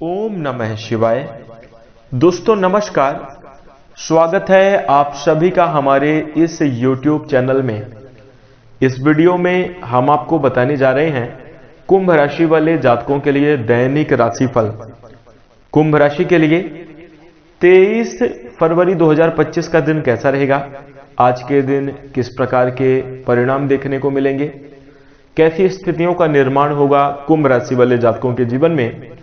ओम नमः शिवाय। दोस्तों नमस्कार, स्वागत है आप सभी का हमारे इस YouTube चैनल में। इस वीडियो में हम आपको बताने जा रहे हैं कुंभ राशि वाले जातकों के लिए दैनिक राशिफल। कुंभ राशि के लिए 23 फरवरी 2025 का दिन कैसा रहेगा, आज के दिन किस प्रकार के परिणाम देखने को मिलेंगे, कैसी स्थितियों का निर्माण होगा कुंभ राशि वाले जातकों के जीवन में,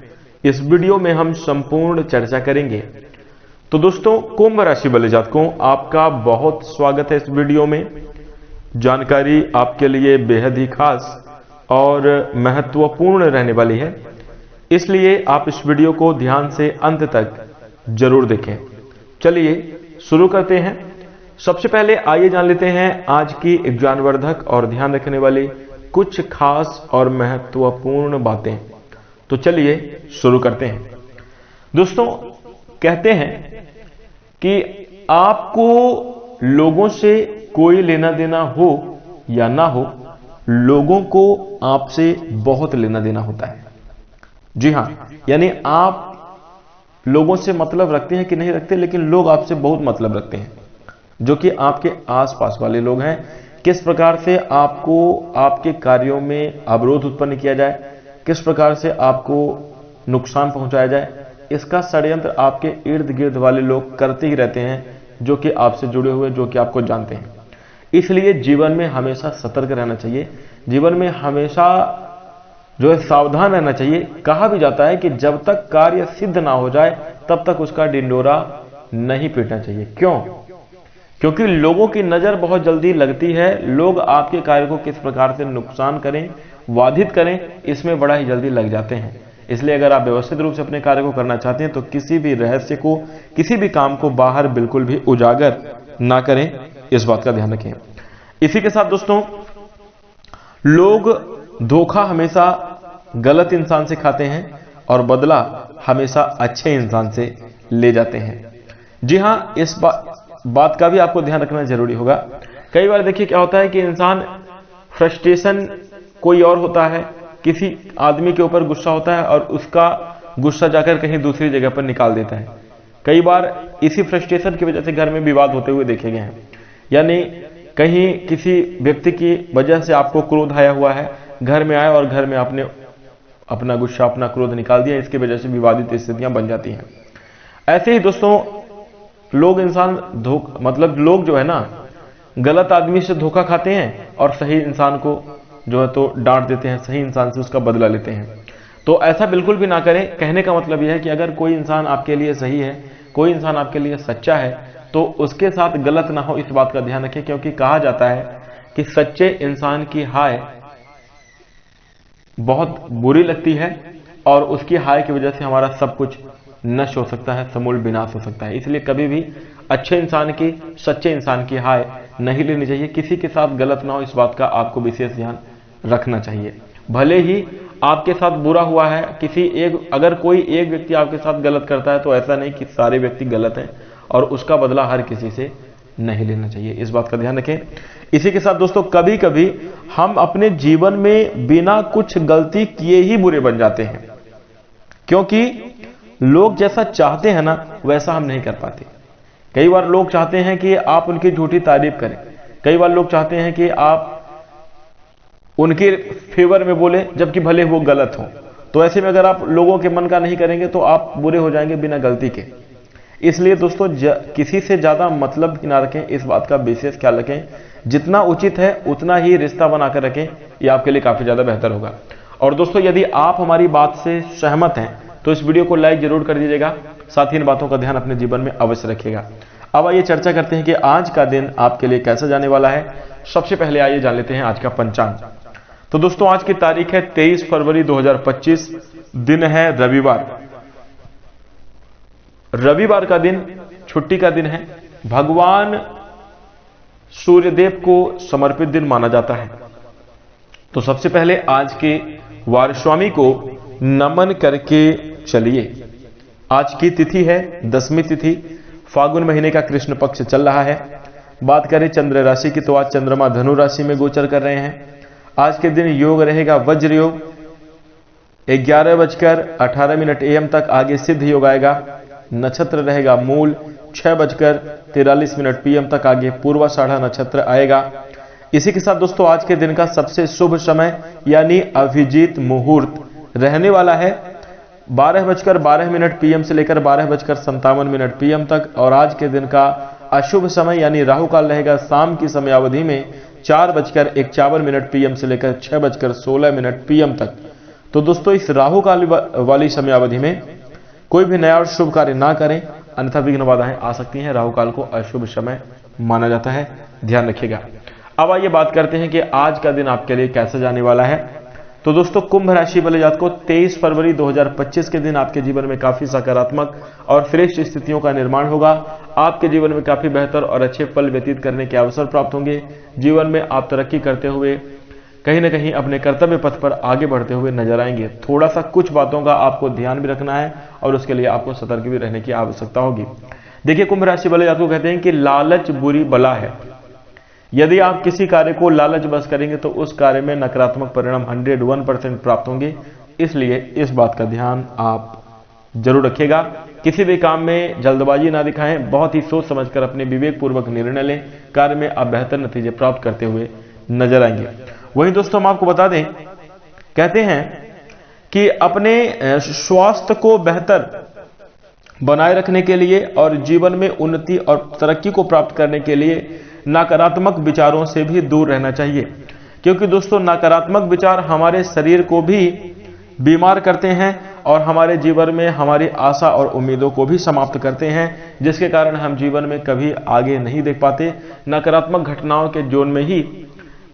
इस वीडियो में हम संपूर्ण चर्चा करेंगे। तो दोस्तों कुंभ राशि वाले जातकों, आपका बहुत स्वागत है इस वीडियो में। जानकारी आपके लिए बेहद ही खास और महत्वपूर्ण रहने वाली है, इसलिए आप इस वीडियो को ध्यान से अंत तक जरूर देखें। चलिए शुरू करते हैं। सबसे पहले आइए जान लेते हैं आज की ज्ञानवर्धक और ध्यान रखने वाली कुछ खास और महत्वपूर्ण बातें। तो चलिए शुरू करते हैं। दोस्तों कहते हैं कि आपको लोगों से कोई लेना देना हो या ना हो, लोगों को आपसे बहुत लेना देना होता है। जी हां, यानी आप लोगों से मतलब रखते हैं कि नहीं रखते, लेकिन लोग आपसे बहुत मतलब रखते हैं, जो कि आपके आसपास वाले लोग हैं। किस प्रकार से आपको आपके कार्यों में अवरोध उत्पन्न किया जाए, किस प्रकार से आपको नुकसान पहुंचाया जाए, इसका षड्यंत्र आपके इर्द गिर्द वाले लोग करते ही रहते हैं, जो कि आपसे जुड़े हुए, जो कि आपको जानते हैं। इसलिए जीवन में हमेशा सतर्क रहना चाहिए, जीवन में हमेशा जो है सावधान रहना चाहिए। कहा भी जाता है कि जब तक कार्य सिद्ध ना हो जाए तब तक उसका डिंडोरा नहीं पीटना चाहिए। क्यों? क्योंकि लोगों की नजर बहुत जल्दी लगती है। लोग आपके कार्य को किस प्रकार से नुकसान करें, बाधित करें, इसमें बड़ा ही जल्दी लग जाते हैं। इसलिए अगर आप व्यवस्थित रूप से अपने कार्य को करना चाहते हैं तो किसी भी रहस्य को, किसी भी काम को बाहर बिल्कुल भी उजागर ना करें, इस बात का ध्यान रखें। इसी के साथ दोस्तों, लोग धोखा हमेशा गलत इंसान से खाते हैं और बदला हमेशा अच्छे इंसान से ले जाते हैं। जी हां, इस बात का भी आपको ध्यान रखना जरूरी होगा। कई बार देखिए क्या होता है कि इंसान फ्रस्ट्रेशन कोई और होता है, किसी आदमी के ऊपर गुस्सा होता है और उसका गुस्सा जाकर कहीं दूसरी जगह पर निकाल देता है। कई बार इसी फ्रस्ट्रेशन की वजह से घर में विवाद होते हुए देखे गए हैं। यानी कहीं किसी व्यक्ति की वजह से आपको क्रोध आया हुआ है, घर में आया और घर में आपने अपना गुस्सा, अपना क्रोध निकाल दिया, इसकी वजह से विवादित स्थितियां बन जाती हैं। ऐसे ही दोस्तों लोग लोग जो है ना, गलत आदमी से धोखा खाते हैं और सही इंसान को जो है तो डांट देते हैं, सही इंसान से उसका बदला लेते हैं। तो ऐसा बिल्कुल भी ना करें। कहने का मतलब यह है कि अगर कोई इंसान आपके लिए सही है, कोई इंसान आपके लिए सच्चा है, तो उसके साथ गलत ना हो, इस बात का ध्यान रखें। क्योंकि कहा जाता है कि सच्चे इंसान की हाय बहुत बुरी लगती है और उसकी हाय की वजह से हमारा सब कुछ नष्ट हो सकता है, समूल विनाश हो सकता है। इसलिए कभी भी अच्छे इंसान की, सच्चे इंसान की हाय नहीं लेनी चाहिए। किसी के साथ गलत ना हो, इस बात का आपको विशेष ध्यान रखना चाहिए। भले ही आपके साथ बुरा हुआ है, अगर कोई एक व्यक्ति आपके साथ गलत करता है तो ऐसा नहीं कि सारे व्यक्ति गलत हैं और उसका बदला हर किसी से नहीं लेना चाहिए, इस बात का ध्यान रखें। इसी के साथ दोस्तों, कभी कभी हम अपने जीवन में बिना कुछ गलती किए ही बुरे बन जाते हैं, क्योंकि लोग जैसा चाहते हैं ना वैसा हम नहीं कर पाते। कई बार लोग चाहते हैं कि आप उनकी झूठी तारीफ करें, कई बार लोग चाहते हैं कि आप उनके फेवर में बोले जबकि भले वो गलत हो। तो ऐसे में अगर आप लोगों के मन का नहीं करेंगे तो आप बुरे हो जाएंगे बिना गलती के। इसलिए दोस्तों किसी से ज्यादा मतलब ही ना रखें, इस बात का विशेष ख्याल रखें। जितना उचित है उतना ही रिश्ता बनाकर रखें, ये आपके लिए काफी ज्यादा बेहतर होगा। और दोस्तों यदि आप हमारी बात से सहमत हैं तो इस वीडियो को लाइक जरूर कर दीजिएगा, साथ ही इन बातों का ध्यान अपने जीवन में अवश्य रखिएगा। अब आइए चर्चा करते हैं कि आज का दिन आपके लिए कैसा जाने वाला है। सबसे पहले आइए जान लेते हैं आज का पंचांग। तो दोस्तों आज की तारीख है 23 फरवरी 2025, दिन है रविवार। रविवार का दिन छुट्टी का दिन है, भगवान सूर्यदेव को समर्पित दिन माना जाता है। तो सबसे पहले आज के वार स्वामी को नमन करके चलिए। आज की तिथि है दशमी तिथि, फागुन महीने का कृष्ण पक्ष चल रहा है। बात करें चंद्र राशि की तो आज चंद्रमा धनु राशि में गोचर कर रहे हैं। आज के दिन योग रहेगा वज्र योग, 11:18 AM तक आगे सिद्ध योग आएगा, नक्षत्र रहेगा मूल। 6:43 PM तक आगे पूर्वाषाढ़ा नक्षत्र आएगा। इसी के साथ दोस्तों आज के दिन का सबसे शुभ समय यानी अभिजीत मुहूर्त रहने वाला है 12:12 PM से लेकर 12:57 PM तक। और आज के दिन का अशुभ समय यानी राहु काल रहेगा शाम की समयावधि में 4:51 PM से लेकर 6:16 PM तक। तो दोस्तों इस राहु काल वाली समयावधि में कोई भी नया और शुभ कार्य ना करें, अन्यथा विघ्न बाधाएं आ सकती हैं। राहु काल को अशुभ समय माना जाता है, ध्यान रखिएगा। अब आइए बात करते हैं कि आज का दिन आपके लिए कैसे जाने वाला है। तो दोस्तों कुंभ राशि वाले जातकों 23 फरवरी 2025 के दिन आपके जीवन में काफी सकारात्मक और श्रेष्ठ स्थितियों का निर्माण होगा। आपके जीवन में काफी बेहतर और अच्छे पल व्यतीत करने के अवसर प्राप्त होंगे। जीवन में आप तरक्की करते हुए कहीं ना कहीं अपने कर्तव्य पथ पर आगे बढ़ते हुए नजर आएंगे। थोड़ा सा कुछ बातों का आपको ध्यान भी रखना है और उसके लिए आपको सतर्क भी रहने की आवश्यकता होगी। देखिए कुंभ राशि वाले जातकों कहते हैं कि लालच बुरी बला है। यदि आप किसी कार्य को लालच बस करेंगे तो उस कार्य में नकारात्मक परिणाम 101% प्राप्त होंगे। इसलिए इस बात का ध्यान आप जरूर रखिएगा। किसी भी काम में जल्दबाजी ना दिखाएं, बहुत ही सोच समझकर अपने विवेक पूर्वक निर्णय लें। कार्य में आप बेहतर नतीजे प्राप्त करते हुए नजर आएंगे। वहीं दोस्तों हम आपको बता दें, कहते हैं कि अपने स्वास्थ्य को बेहतर बनाए रखने के लिए और जीवन में उन्नति और तरक्की को प्राप्त करने के लिए नकारात्मक विचारों से भी दूर रहना चाहिए, क्योंकि दोस्तों नकारात्मक विचार हमारे शरीर को भी बीमार करते हैं और हमारे जीवन में हमारी आशा और उम्मीदों को भी समाप्त करते हैं, जिसके कारण हम जीवन में कभी आगे नहीं देख पाते। नकारात्मक घटनाओं के जोन में ही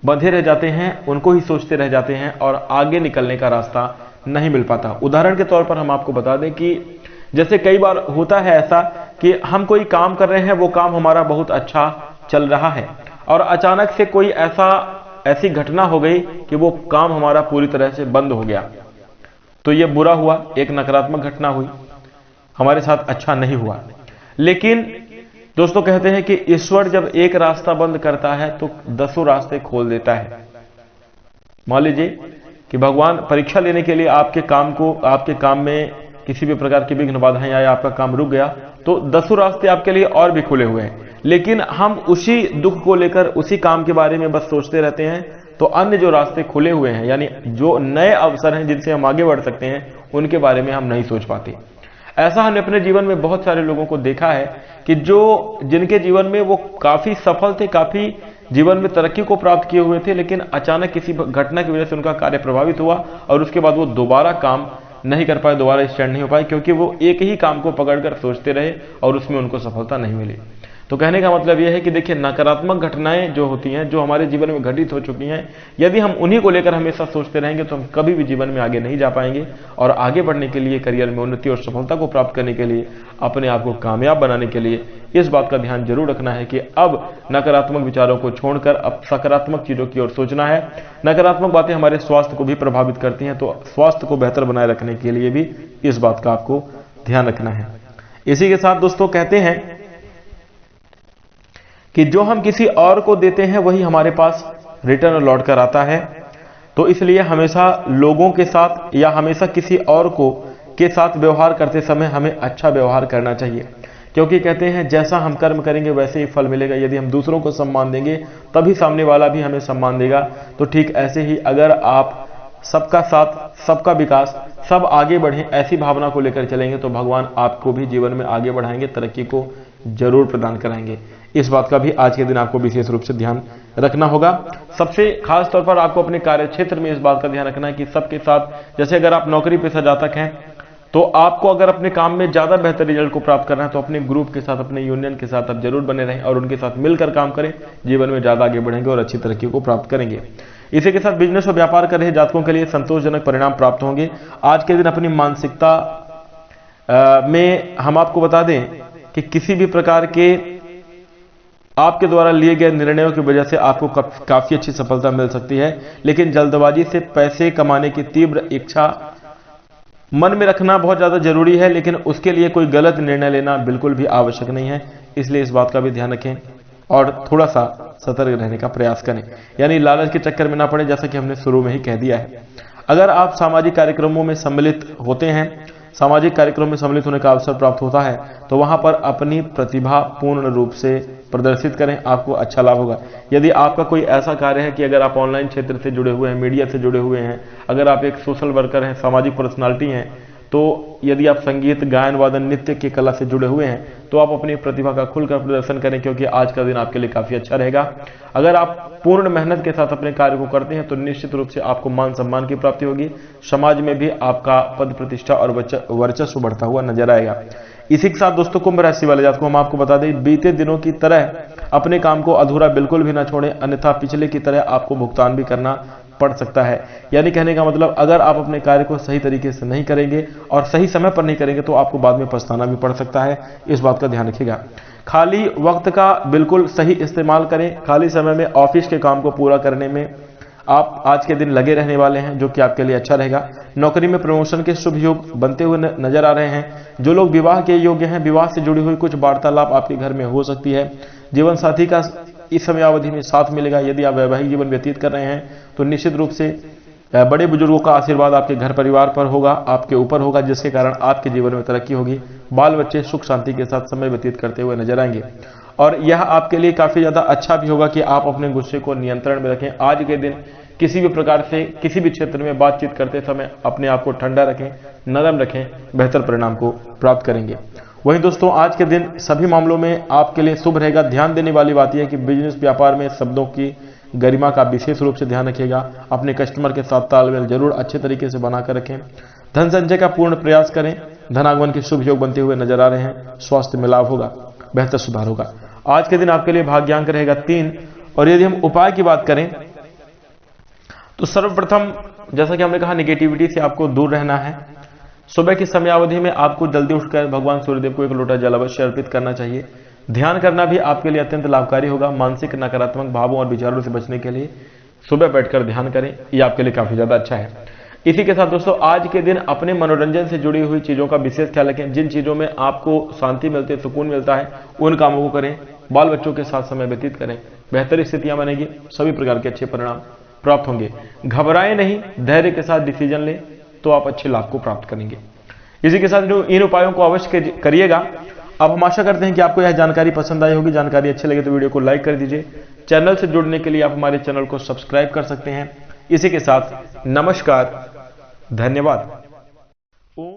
बंधे रह जाते हैं, उनको ही सोचते रह जाते हैं और आगे निकलने का रास्ता नहीं मिल पाता। उदाहरण के तौर पर हम आपको बता दें कि जैसे कई बार होता है ऐसा कि हम कोई काम कर रहे हैं, वो काम हमारा बहुत अच्छा चल रहा है और अचानक से कोई ऐसी घटना हो गई कि वो काम हमारा पूरी तरह से बंद हो गया। तो ये बुरा हुआ, एक नकारात्मक घटना हुई, हमारे साथ अच्छा नहीं हुआ। लेकिन दोस्तों कहते हैं कि ईश्वर जब एक रास्ता बंद करता है तो 10 रास्ते खोल देता है। मान लीजिए कि भगवान परीक्षा लेने के लिए आपके काम में किसी भी प्रकार की विघ्न बाधाएं आए, आपका काम रुक गया, तो 10 रास्ते आपके लिए और भी खुले हुए हैं। लेकिन हम उसी दुख को लेकर उसी काम के बारे में बस सोचते रहते हैं, तो अन्य जो रास्ते खुले हुए हैं यानी जो नए अवसर हैं जिनसे हम आगे बढ़ सकते हैं, उनके बारे में हम नहीं सोच पाते। ऐसा हमने अपने जीवन में बहुत सारे लोगों को देखा है कि जिनके जीवन में वो काफी सफल थे, काफी जीवन में तरक्की को प्राप्त किए हुए थे, लेकिन अचानक किसी घटना की वजह से उनका कार्य प्रभावित हुआ और उसके बाद वो दोबारा काम नहीं कर पाए, दोबारा स्टैंड नहीं हो पाए, क्योंकि वो एक ही काम को पकड़कर सोचते रहे और उसमें उनको सफलता नहीं मिली। तो कहने का मतलब यह है कि देखिए नकारात्मक घटनाएं जो होती हैं, जो हमारे जीवन में घटित हो चुकी हैं, यदि हम उन्हीं को लेकर हमेशा सोचते रहेंगे तो हम कभी भी जीवन में आगे नहीं जा पाएंगे। और आगे बढ़ने के लिए, करियर में उन्नति और सफलता को प्राप्त करने के लिए, अपने आप को कामयाब बनाने के लिए इस बात का ध्यान जरूर रखना है कि अब नकारात्मक विचारों को छोड़कर अब सकारात्मक चीजों की ओर सोचना है। नकारात्मक बातें हमारे स्वास्थ्य को भी प्रभावित करती हैं, तो स्वास्थ्य को बेहतर बनाए रखने के लिए भी इस बात का आपको ध्यान रखना है। इसी के साथ दोस्तों कहते हैं कि जो हम किसी और को देते हैं वही हमारे पास रिटर्न लौट कर आता है। तो इसलिए हमेशा लोगों के साथ या हमेशा किसी और के साथ व्यवहार करते समय हमें अच्छा व्यवहार करना चाहिए, क्योंकि कहते हैं जैसा हम कर्म करेंगे वैसे ही फल मिलेगा। यदि हम दूसरों को सम्मान देंगे तभी सामने वाला भी हमें सम्मान देगा। तो ठीक ऐसे ही अगर आप सबका साथ, सबका विकास, सब आगे बढ़े, ऐसी भावना को लेकर चलेंगे तो भगवान आपको भी जीवन में आगे बढ़ाएंगे, तरक्की को जरूर प्रदान कराएंगे। इस बात का भी आज के दिन आपको विशेष रूप से ध्यान रखना होगा। सबसे खास तौर पर आपको अपने कार्य क्षेत्र में इस बात का ध्यान रखना है कि सबके साथ, जैसे अगर आप नौकरी पेशा जातक हैं तो आपको अगर अपने काम में ज्यादा बेहतर रिजल्ट को प्राप्त करना है तो अपने ग्रुप के साथ, अपने यूनियन के साथ आप जरूर बने रहें और उनके साथ मिलकर काम करें। जीवन में ज्यादा आगे बढ़ेंगे और अच्छी तरक्की को प्राप्त करेंगे। इसी के साथ बिजनेस और व्यापार कर रहे जातकों के लिए संतोषजनक परिणाम प्राप्त होंगे। आज के दिन अपनी मानसिकता में हम आपको बता दें कि किसी भी प्रकार के आपके द्वारा लिए गए निर्णयों की वजह से आपको काफी अच्छी सफलता मिल सकती है, लेकिन जल्दबाजी से पैसे कमाने की तीव्र इच्छा मन में रखना बहुत ज्यादा जरूरी है, लेकिन उसके लिए कोई गलत निर्णय लेना बिल्कुल भी आवश्यक नहीं है। इसलिए इस बात का भी ध्यान रखें और थोड़ा सा सतर्क रहने का प्रयास करें, यानी लालच के चक्कर में ना पड़े, जैसा कि हमने शुरू में ही कह दिया है। अगर आप सामाजिक कार्यक्रमों में सम्मिलित होते हैं, सामाजिक कार्यक्रम में सम्मिलित होने का अवसर प्राप्त होता है, तो वहां पर अपनी प्रतिभा पूर्ण रूप से प्रदर्शित करें, आपको अच्छा लाभ होगा। यदि आपका कोई ऐसा कार्य है कि अगर आप ऑनलाइन क्षेत्र से जुड़े हुए हैं, मीडिया से जुड़े हुए हैं, अगर आप एक सोशल वर्कर हैं, सामाजिक पर्सनालिटी हैं, तो यदि आप संगीत, गायन, वादन, नृत्य की कला से जुड़े हुए हैं, तो आप अपनी प्रतिभा का खुलकर प्रदर्शन करें, क्योंकि आज का दिन आपके लिए काफी अच्छा रहेगा। अगर आप पूर्ण मेहनत के साथ अपने कार्य को करते हैं तो निश्चित रूप से आपको मान सम्मान की प्राप्ति होगी, समाज में भी आपका पद प्रतिष्ठा और वर्चस्व बढ़ता हुआ नजर आएगा। इसी के साथ दोस्तों कुंभ राशि वाले जातकों को हम आपको बता दें, बीते दिनों की तरह अपने काम को अधूरा बिल्कुल भी ना छोड़ें, अन्यथा पिछले की तरह आपको भुगतान भी करना पड़ सकता है। यानी कहने का मतलब, अगर आप अपने कार्य को सही तरीके से नहीं करेंगे और सही समय पर नहीं करेंगे तो आपको बाद में पछताना भी पड़ सकता है, इस बात का ध्यान रखिएगा। खाली वक्त का बिल्कुल सही इस्तेमाल करें, खाली समय में ऑफिस के काम को पूरा करने में आप आज के दिन लगे रहने वाले हैं, जो कि आपके लिए अच्छा रहेगा। नौकरी में प्रमोशन के शुभ योग बनते हुए नजर आ रहे हैं। जो लोग विवाह के योग्य हैं, विवाह से जुड़ी हुई कुछ वार्तालाप आपके घर में हो सकती है। जीवन साथी का इस समय अवधि में साथ मिलेगा। यदि आप वैवाहिक जीवन व्यतीत कर रहे हैं तो निश्चित रूप से बड़े बुजुर्गों का आशीर्वाद आपके घर परिवार पर होगा, आपके ऊपर होगा, जिसके कारण आपके जीवन में तरक्की होगी। बाल बच्चे सुख शांति के साथ समय व्यतीत करते हुए नजर आएंगे और यह आपके लिए काफी ज्यादा अच्छा भी होगा कि आप अपने गुस्से को नियंत्रण में रखें। आज के दिन किसी भी प्रकार से किसी भी क्षेत्र में बातचीत करते समय अपने आप को ठंडा रखें, नरम रखें, बेहतर परिणाम को प्राप्त करेंगे। वहीं दोस्तों आज के दिन सभी मामलों में आपके लिए शुभ रहेगा। ध्यान देने वाली बात यह है कि बिजनेस व्यापार में शब्दों की गरिमा का विशेष रूप से ध्यान रखिएगा। अपने कस्टमर के साथ तालमेल जरूर अच्छे तरीके से बनाकर रखें। धन संचय का पूर्ण प्रयास करें। धनागमन के शुभ योग बनते हुए नजर आ रहे हैं। स्वास्थ्य में लाभ होगा, बेहतर सुधार होगा। आज के दिन आपके लिए भाग्यांक रहेगा 3। और यदि हम उपाय की बात करें तो सर्वप्रथम जैसा कि हमने कहा, निगेटिविटी से आपको दूर रहना है। सुबह की समयावधि में आपको जल्दी उठकर भगवान सूर्यदेव को एक लोटा जल अवश्य अर्पित करना चाहिए। ध्यान करना भी आपके लिए अत्यंत लाभकारी होगा। मानसिक नकारात्मक भावों और विचारों से बचने के लिए सुबह बैठकर ध्यान करें, यह आपके लिए काफी ज्यादा अच्छा है। इसी के साथ दोस्तों आज के दिन अपने मनोरंजन से जुड़ी हुई चीजों का विशेष ख्याल रखें। जिन चीजों में आपको शांति मिलती है, सुकून मिलता है, उन कामों को करें। बाल बच्चों के साथ समय व्यतीत करें, बेहतर स्थितियां बनेगी, सभी प्रकार के अच्छे परिणाम प्राप्त होंगे। घबराएं नहीं, धैर्य के साथ डिसीजन लें तो आप अच्छे लाभ को प्राप्त करेंगे। इसी के साथ इन उपायों को अवश्य करिएगा। अब हम आशा करते हैं कि आपको यह जानकारी पसंद आई होगी। जानकारी अच्छी लगे तो वीडियो को लाइक कर दीजिए। चैनल से जुड़ने के लिए आप हमारे चैनल को सब्सक्राइब कर सकते हैं। इसी के साथ नमस्कार, धन्यवाद।